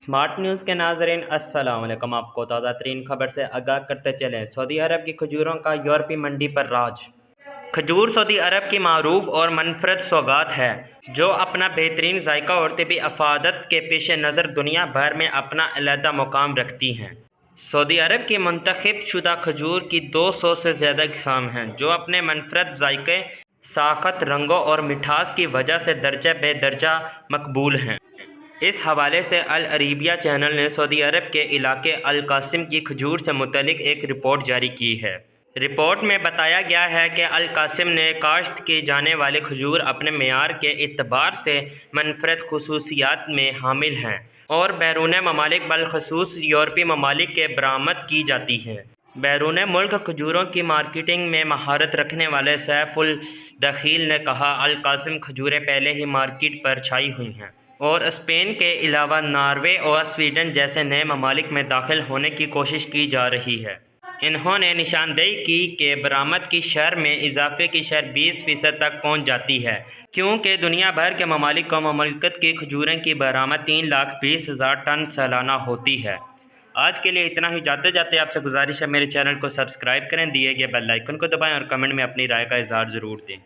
Smart news के नाज़रीन अस्सलाम वालेकुम। आपको ताज़ा तरीन खबर से आगाह करते चलें। सऊदी अरब की खजूरों का यूरोपीय मंडी पर राज। खजूर सऊदी अरब की मारूफ और मनफरद सौगात है जो अपना बेहतरीन जायका और तिबी अफादत के पेश नज़र दुनिया भर में अपना अलहदा मुकाम रखती हैं। सऊदी अरब की मुंतखब शुदा खजूर की 200 से ज़्यादा इक़साम हैं जो अपने मनफरद जायके, साख़त, रंगों और मिठास की वजह से दर्जा बेदर्जा मकबूल हैं। इस हवाले से अल अरबिया चैनल ने सऊदी अरब के इलाके अल कासिम की खजूर से मुतल्लिक एक रिपोर्ट जारी की है। रिपोर्ट में बताया गया है कि अल कासिम ने काश्त की जाने वाले खजूर अपने मेयार के एतबार से मनफरद खुसूसियात में हामिल हैं और बैरून ममालिक बलखसूस यूरोपीय ममालिक के बरामद की जाती हैं। बैरून मुल्क खजूरों की मार्केटिंग में महारत रखने वाले सैफुल दखील ने कहा, अल कासिम खजूरें पहले ही मार्केट पर छाई हुई हैं और स्पेन के अलावा नॉर्वे और स्वीडन जैसे नए ममालिक में दाखिल होने की कोशिश की जा रही है। इन्होंने निशानदेही की कि बरामद की शरह में इजाफे की शरह 20% तक पहुँच जाती है क्योंकि दुनिया भर के ममालिक को ममलकत की खजूरें की बरामद 3,20,000 टन सालाना होती है। आज के लिए इतना ही। जाते जाते आपसे गुजारिश है मेरे चैनल को सब्सक्राइब करें, दिए गए बेल आइकन को दबाएं और कमेंट में अपनी राय का इजहार ज़रूर दें।